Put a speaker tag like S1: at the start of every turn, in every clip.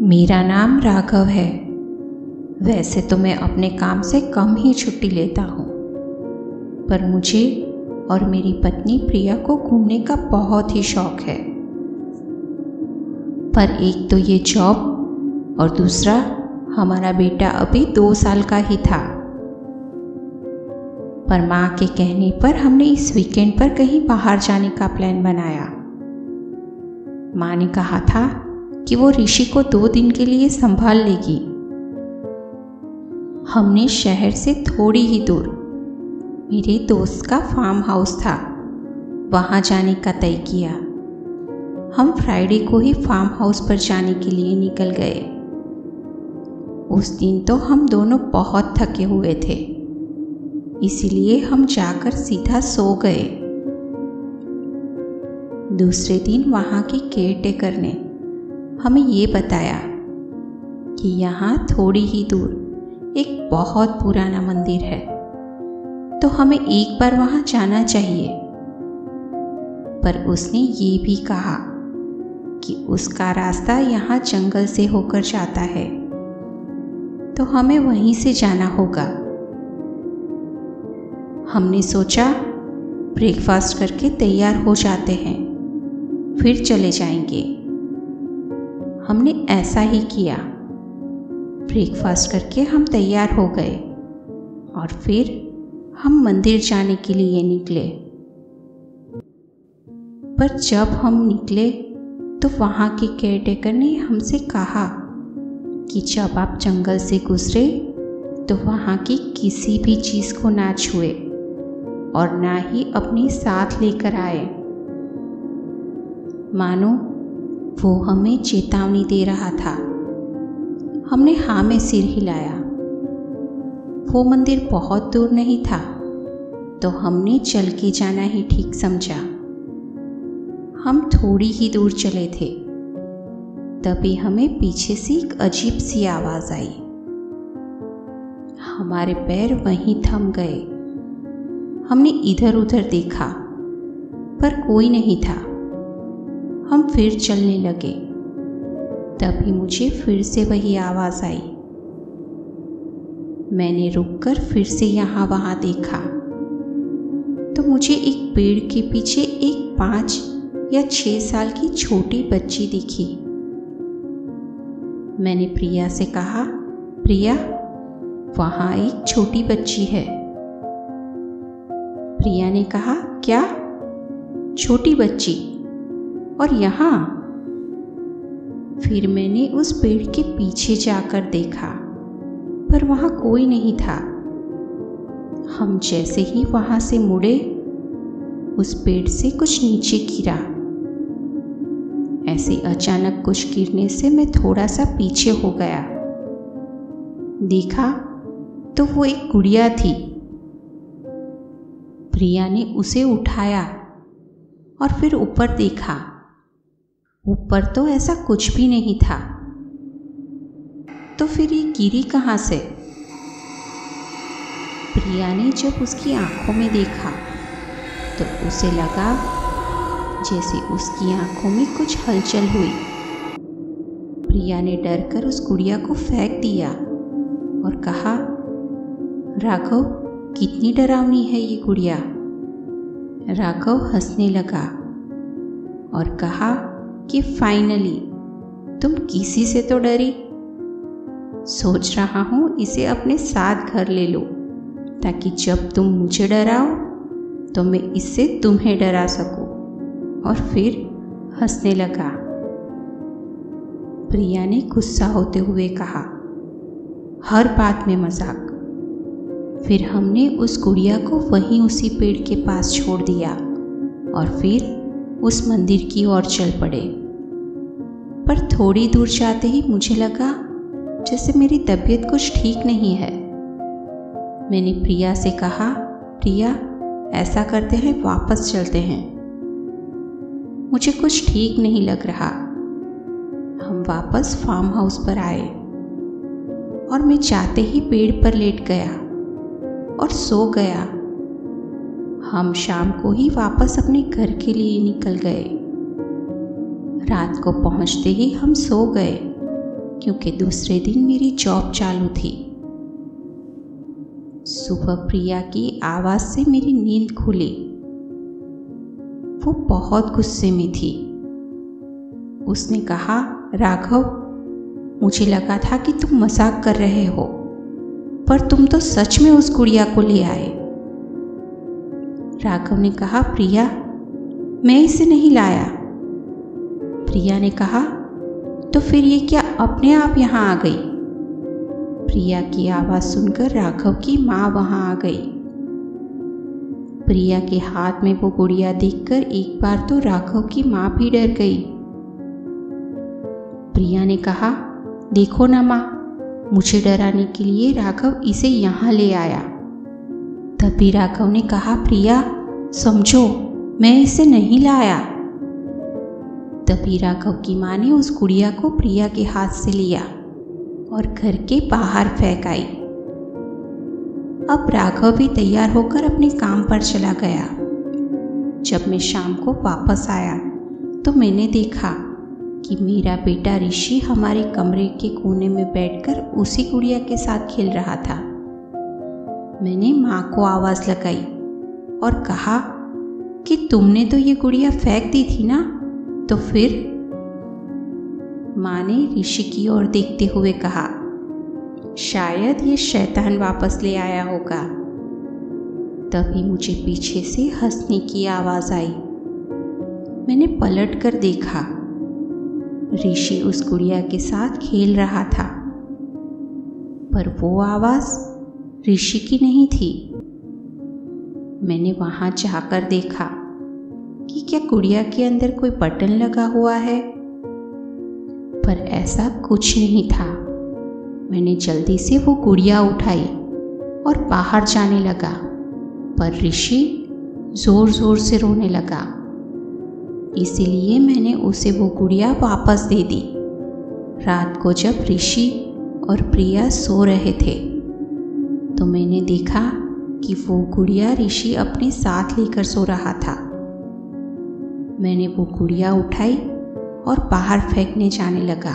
S1: मेरा नाम राघव है। वैसे तो मैं अपने काम से कम ही छुट्टी लेता हूँ, पर मुझे और मेरी पत्नी प्रिया को घूमने का बहुत ही शौक है। पर एक तो ये जॉब और दूसरा हमारा बेटा अभी 2 साल का ही था। पर माँ के कहने पर हमने इस वीकेंड पर कहीं बाहर जाने का प्लान बनाया। माँ ने कहा था कि वो ऋषि को 2 दिन के लिए संभाल लेगी। हमने शहर से थोड़ी ही दूर मेरे दोस्त का फार्म हाउस था, वहाँ जाने का तय किया। हम फ्राइडे को ही फार्म हाउस पर जाने के लिए निकल गए। उस दिन तो हम दोनों बहुत थके हुए थे, इसीलिए हम जाकर सीधा सो गए। दूसरे दिन वहाँ की केयरटेकर ने हमें ये बताया कि यहाँ थोड़ी ही दूर एक बहुत पुराना मंदिर है, तो हमें एक बार वहाँ जाना चाहिए। पर उसने ये भी कहा कि उसका रास्ता यहाँ जंगल से होकर जाता है, तो हमें वहीं से जाना होगा। हमने सोचा ब्रेकफास्ट करके तैयार हो जाते हैं, फिर चले जाएंगे। हमने ऐसा ही किया। ब्रेकफास्ट करके हम तैयार हो गए और फिर हम मंदिर जाने के लिए निकले। पर जब हम निकले तो वहाँ के केयरटेकर ने हमसे कहा कि जब आप जंगल से गुजरे तो वहाँ की किसी भी चीज़ को ना छुए और ना ही अपने साथ लेकर आए। मानो वो हमें चेतावनी दे रहा था। हमने हाँ में सिर हिलाया। वो मंदिर बहुत दूर नहीं था, तो हमने चल के जाना ही ठीक समझा। हम थोड़ी ही दूर चले थे, तभी हमें पीछे से एक अजीब सी आवाज़ आई। हमारे पैर वहीं थम गए। हमने इधर उधर देखा, पर कोई नहीं था। हम फिर चलने लगे, तभी मुझे फिर से वही आवाज़ आई। मैंने रुककर फिर से यहाँ वहाँ देखा, तो मुझे एक पेड़ के पीछे एक 5 या 6 साल की छोटी बच्ची दिखी। मैंने प्रिया से कहा, प्रिया, वहाँ एक छोटी बच्ची है। प्रिया ने कहा, क्या? छोटी बच्ची? और यहाँ? फिर मैंने उस पेड़ के पीछे जाकर देखा, पर वहाँ कोई नहीं था। हम जैसे ही वहाँ से मुड़े, उस पेड़ से कुछ नीचे गिरा। ऐसे अचानक कुछ गिरने से मैं थोड़ा सा पीछे हो गया। देखा तो वो एक गुड़िया थी। प्रिया ने उसे उठाया और फिर ऊपर देखा। ऊपर तो ऐसा कुछ भी नहीं था। तो फिर ये गिरी कहाँ से? प्रिया ने जब उसकी आंखों में देखा तो उसे लगा जैसे उसकी आंखों में कुछ हलचल हुई। प्रिया ने डरकर उस गुड़िया को फेंक दिया और कहा, राघव, कितनी डरावनी है ये गुड़िया। राघव हंसने लगा और कहा कि फाइनली तुम किसी से तो डरी। सोच रहा हूँ इसे अपने साथ घर ले लो, ताकि जब तुम मुझे डराओ तो मैं इससे तुम्हें डरा सकूं। और फिर हंसने लगा। प्रिया ने गुस्सा होते हुए कहा, हर बात में मजाक। फिर हमने उस गुड़िया को वहीं उसी पेड़ के पास छोड़ दिया और फिर उस मंदिर की ओर चल पड़े। पर थोड़ी दूर जाते ही मुझे लगा जैसे मेरी तबीयत कुछ ठीक नहीं है। मैंने प्रिया से कहा, प्रिया, ऐसा करते हैं वापस चलते हैं, मुझे कुछ ठीक नहीं लग रहा। हम वापस फार्म हाउस पर आए और मैं जाते ही पेड़ पर लेट गया और सो गया। हम शाम को ही वापस अपने घर के लिए निकल गए। रात को पहुंचते ही हम सो गए क्योंकि दूसरे दिन मेरी जॉब चालू थी। सुबह प्रिया की आवाज़ से मेरी नींद खुली। वो बहुत गुस्से में थी। उसने कहा, राघव, मुझे लगा था कि तुम मजाक कर रहे हो, पर तुम तो सच में उस गुड़िया को ले आए। राघव ने कहा, प्रिया, मैं इसे नहीं लाया। प्रिया ने कहा, तो फिर ये क्या अपने आप यहाँ आ गई? प्रिया की आवाज़ सुनकर राघव की माँ वहाँ आ गई। प्रिया के हाथ में वो गुड़िया देखकर एक बार तो राघव की माँ भी डर गई। प्रिया ने कहा, देखो ना माँ, मुझे डराने के लिए राघव इसे यहाँ ले आया। तभी राघव ने कहा, प्रिया समझो, मैं इसे नहीं लाया। तभी राघव की माँ ने उस गुड़िया को प्रिया के हाथ से लिया और घर के बाहर फेंक आई। अब राघव भी तैयार होकर अपने काम पर चला गया। जब मैं शाम को वापस आया तो मैंने देखा कि मेरा बेटा ऋषि हमारे कमरे के कोने में बैठकर उसी गुड़िया के साथ खेल रहा था। मैंने माँ को आवाज़ लगाई और कहा कि तुमने तो ये गुड़िया फेंक दी थी ना, तो फिर? माँ ने ऋषि की ओर देखते हुए कहा, शायद ये शैतान वापस ले आया होगा। तभी मुझे पीछे से हंसने की आवाज़ आई। मैंने पलट कर देखा, ऋषि उस गुड़िया के साथ खेल रहा था, पर वो आवाज़ ऋषि की नहीं थी। मैंने वहाँ जाकर देखा कि क्या गुड़िया के अंदर कोई बटन लगा हुआ है, पर ऐसा कुछ नहीं था। मैंने जल्दी से वो गुड़िया उठाई और बाहर जाने लगा, पर ऋषि जोर जोर से रोने लगा। इसीलिए मैंने उसे वो गुड़िया वापस दे दी। रात को जब ऋषि और प्रिया सो रहे थे तो मैंने देखा कि वो गुड़िया ऋषि अपने साथ लेकर सो रहा था। मैंने वो गुड़िया उठाई और बाहर फेंकने जाने लगा।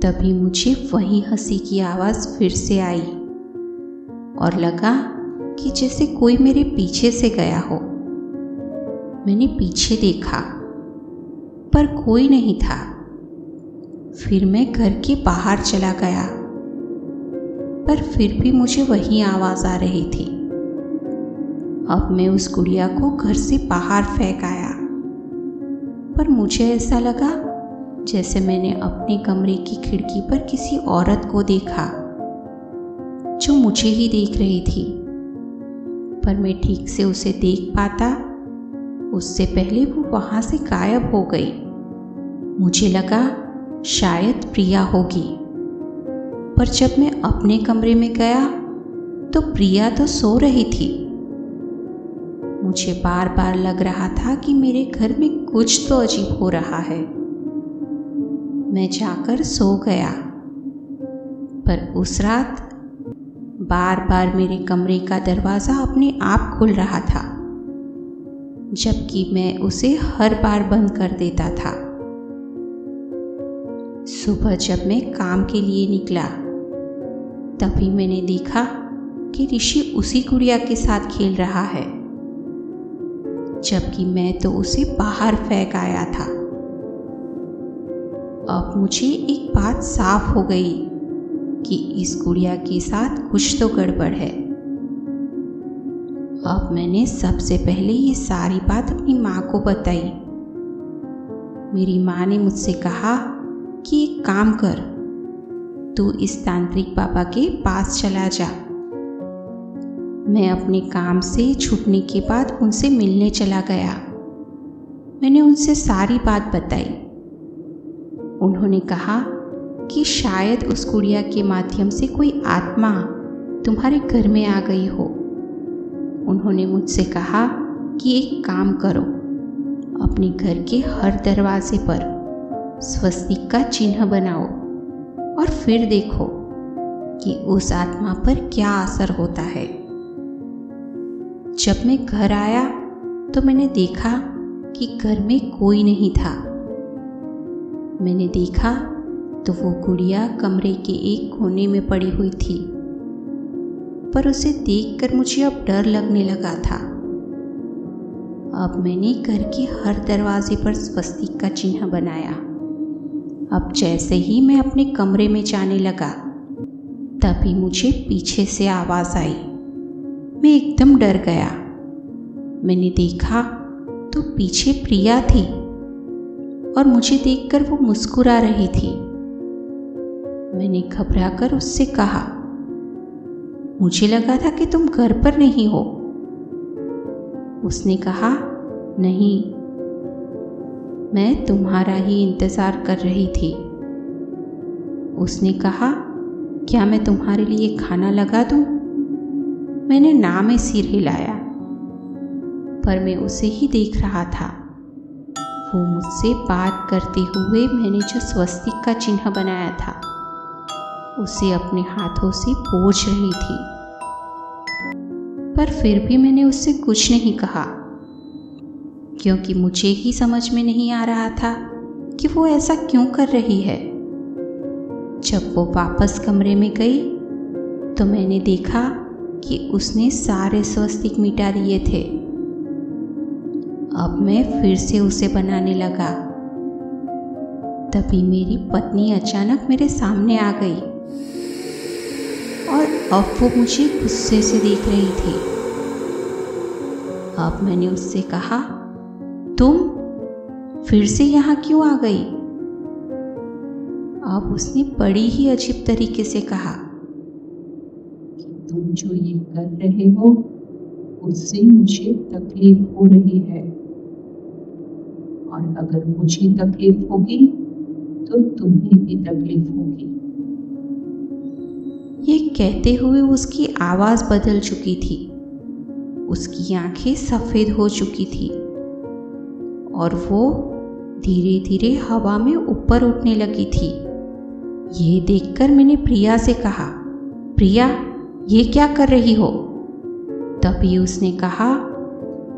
S1: तभी मुझे वही हंसी की आवाज़ फिर से आई और लगा कि जैसे कोई मेरे पीछे से गया हो। मैंने पीछे देखा, पर कोई नहीं था। फिर मैं घर के बाहर चला गया, पर फिर भी मुझे वही आवाज़ आ रही थी। अब मैं उस गुड़िया को घर से बाहर फेंक आया, पर मुझे ऐसा लगा जैसे मैंने अपने कमरे की खिड़की पर किसी औरत को देखा जो मुझे ही देख रही थी, पर मैं ठीक से उसे देख पाता उससे पहले वो वहाँ से गायब हो गई। मुझे लगा शायद प्रिया होगी, पर जब मैं अपने कमरे में गया तो प्रिया तो सो रही थी। मुझे बार बार लग रहा था कि मेरे घर में कुछ तो अजीब हो रहा है। मैं जाकर सो गया, पर उस रात बार बार मेरे कमरे का दरवाज़ा अपने आप खुल रहा था, जबकि मैं उसे हर बार बंद कर देता था। सुबह जब मैं काम के लिए निकला तभी मैंने देखा कि ऋषि उसी गुड़िया के साथ खेल रहा है, जबकि मैं तो उसे बाहर फेंक आया था। अब मुझे एक बात साफ हो गई कि इस गुड़िया के साथ कुछ तो गड़बड़ है। अब मैंने सबसे पहले ये सारी बात अपनी माँ को बताई। मेरी माँ ने मुझसे कहा कि एक काम कर, तू इस तांत्रिक बाबा के पास चला जा। मैं अपने काम से छूटने के बाद उनसे मिलने चला गया। मैंने उनसे सारी बात बताई। उन्होंने कहा कि शायद उस गुड़िया के माध्यम से कोई आत्मा तुम्हारे घर में आ गई हो। उन्होंने मुझसे कहा कि एक काम करो, अपने घर के हर दरवाजे पर स्वस्तिक का चिन्ह बनाओ और फिर देखो कि उस आत्मा पर क्या असर होता है। जब मैं घर आया तो मैंने देखा कि घर में कोई नहीं था। मैंने देखा तो वो गुड़िया कमरे के एक कोने में पड़ी हुई थी, पर उसे देखकर मुझे अब डर लगने लगा था। अब मैंने घर के हर दरवाजे पर स्वस्तिक का चिन्ह बनाया। अब जैसे ही मैं अपने कमरे में जाने लगा, तभी मुझे पीछे से आवाज़ आई। मैं एकदम डर गया। मैंने देखा तो पीछे प्रिया थी और मुझे देखकर वो मुस्कुरा रही थी। मैंने घबराकर उससे कहा, मुझे लगा था कि तुम घर पर नहीं हो। उसने कहा, नहीं, मैं तुम्हारा ही इंतज़ार कर रही थी। उसने कहा, क्या मैं तुम्हारे लिए खाना लगा दूं? मैंने ना में सिर हिलाया, पर मैं उसे ही देख रहा था। वो मुझसे बात करते हुए मैंने जो स्वस्तिक का चिन्ह बनाया था उसे अपने हाथों से पोंछ रही थी, पर फिर भी मैंने उससे कुछ नहीं कहा, क्योंकि मुझे ही समझ में नहीं आ रहा था कि वो ऐसा क्यों कर रही है। जब वो वापस कमरे में गई तो मैंने देखा कि उसने सारे स्वस्तिक मिटा दिए थे। अब मैं फिर से उसे बनाने लगा। तभी मेरी पत्नी अचानक मेरे सामने आ गई और अब वो मुझे गुस्से से देख रही थी। अब मैंने उससे कहा, तुम फिर से यहाँ क्यों आ गई? अब उसने बड़ी ही अजीब तरीके से कहा,
S2: तुम जो ये कर रहे हो उससे मुझे तकलीफ हो रही है, और अगर मुझे तकलीफ होगी तो तुम्हें भी तकलीफ होगी।
S1: ये कहते हुए उसकी आवाज़ बदल चुकी थी। उसकी आंखें सफ़ेद हो चुकी थी और वो धीरे धीरे हवा में ऊपर उठने लगी थी। ये देखकर मैंने प्रिया से कहा, प्रिया, ये क्या कर रही हो? तभी उसने कहा,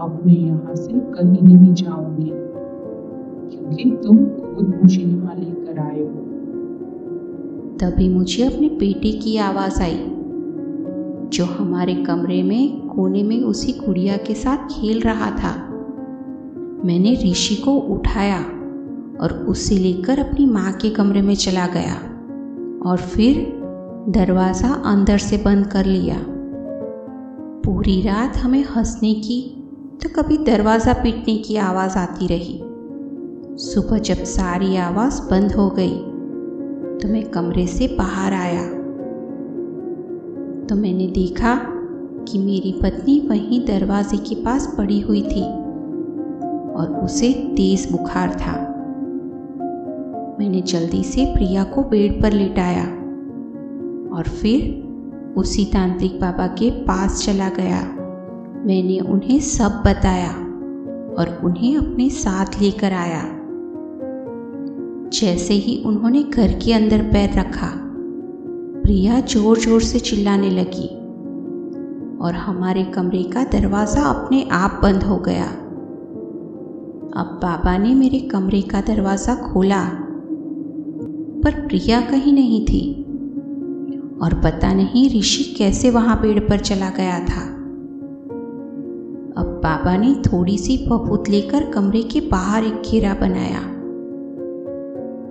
S2: अब मैं यहाँ से कहीं नहीं जाऊंगी, क्योंकि तुम खुद मुझे यहाँ लेकर आए हो।
S1: तभी मुझे अपने बेटे की आवाज़ आई, जो हमारे कमरे में कोने में उसी गुड़िया के साथ खेल रहा था। मैंने ऋषि को उठाया और उसे लेकर अपनी माँ के कमरे में चला गया और फिर दरवाज़ा अंदर से बंद कर लिया। पूरी रात हमें हंसने की तो कभी दरवाज़ा पीटने की आवाज़ आती रही। सुबह जब सारी आवाज़ बंद हो गई तो मैं कमरे से बाहर आया तो मैंने देखा कि मेरी पत्नी वहीं दरवाजे के पास पड़ी हुई थी और उसे तेज बुखार था। मैंने जल्दी से प्रिया को बेड पर लेटाया और फिर उसी तांत्रिक बाबा के पास चला गया। मैंने उन्हें सब बताया और उन्हें अपने साथ लेकर आया। जैसे ही उन्होंने घर के अंदर पैर रखा, प्रिया जोर जोर से चिल्लाने लगी और हमारे कमरे का दरवाज़ा अपने आप बंद हो गया। अब बाबा ने मेरे कमरे का दरवाज़ा खोला, पर प्रिया कहीं नहीं थी और पता नहीं ऋषि कैसे वहाँ पेड़ पर चला गया था। अब बाबा ने थोड़ी सी पपूत लेकर कमरे के बाहर एक घेरा बनाया।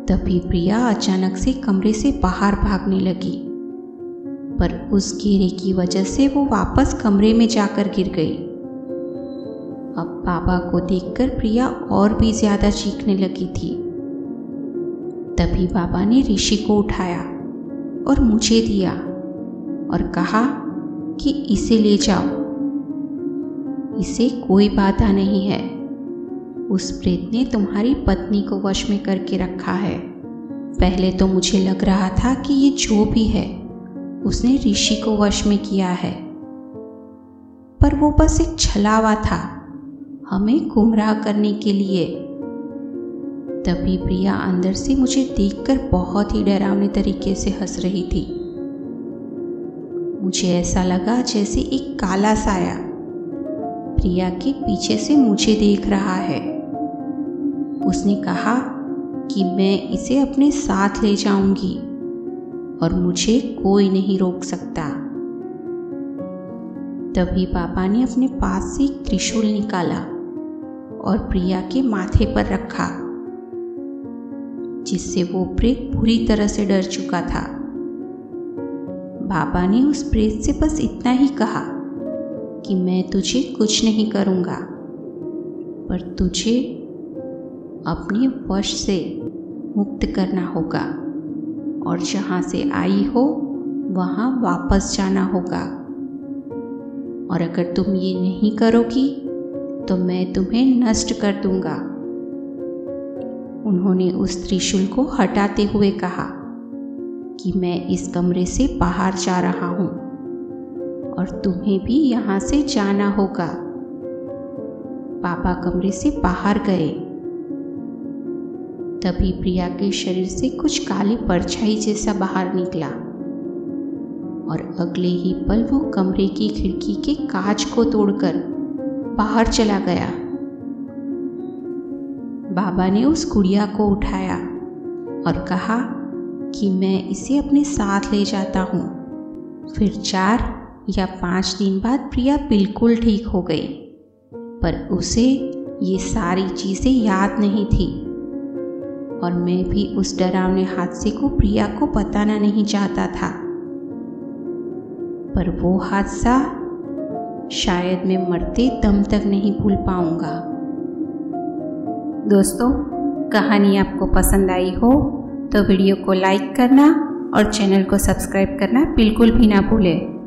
S1: तभी प्रिया अचानक से कमरे से बाहर भागने लगी, पर उस घेरे की वजह से वो वापस कमरे में जाकर गिर गई। अब बाबा को देखकर प्रिया और भी ज्यादा चीखने लगी थी। तभी बाबा ने ऋषि को उठाया और मुझे दिया और कहा कि इसे ले जाओ, इसे कोई बाधा नहीं है। उस प्रेत ने तुम्हारी पत्नी को वश में करके रखा है। पहले तो मुझे लग रहा था कि ये जो भी है उसने ऋषि को वश में किया है, पर वो बस एक छलावा था हमें गुमराह करने के लिए। तभी प्रिया अंदर से मुझे देखकर बहुत ही डरावने तरीके से हंस रही थी। मुझे ऐसा लगा जैसे एक काला साया प्रिया के पीछे से मुझे देख रहा है। उसने कहा कि मैं इसे अपने साथ ले जाऊंगी और मुझे कोई नहीं रोक सकता। तभी पापा ने अपने पास से एक त्रिशूल निकाला और प्रिया के माथे पर रखा, जिससे वो प्रेत पूरी तरह से डर चुका था। बाबा ने उस प्रेत से बस इतना ही कहा कि मैं तुझे कुछ नहीं करूँगा, पर तुझे अपने वश से मुक्त करना होगा और जहाँ से आई हो वहाँ वापस जाना होगा, और अगर तुम ये नहीं करोगी तो मैं तुम्हें नष्ट कर दूंगा। उन्होंने उस त्रिशूल को हटाते हुए कहा कि मैं इस कमरे से बाहर जा रहा हूँ और तुम्हें भी यहाँ से जाना होगा। पापा कमरे से बाहर गए। तभी प्रिया के शरीर से कुछ काली परछाई जैसा बाहर निकला और अगले ही पल वो कमरे की खिड़की के कांच को तोड़कर बाहर चला गया। बाबा ने उस गुड़िया को उठाया और कहा कि मैं इसे अपने साथ ले जाता हूँ। फिर 4 या 5 दिन बाद प्रिया बिल्कुल ठीक हो गई, पर उसे ये सारी चीज़ें याद नहीं थी और मैं भी उस डरावने हादसे को प्रिया को बताना नहीं चाहता था, पर वो हादसा शायद मैं मरते दम तक नहीं भूल पाऊंगा। दोस्तों, कहानी आपको पसंद आई हो तो वीडियो को लाइक करना और चैनल को सब्सक्राइब करना बिल्कुल भी ना भूलें।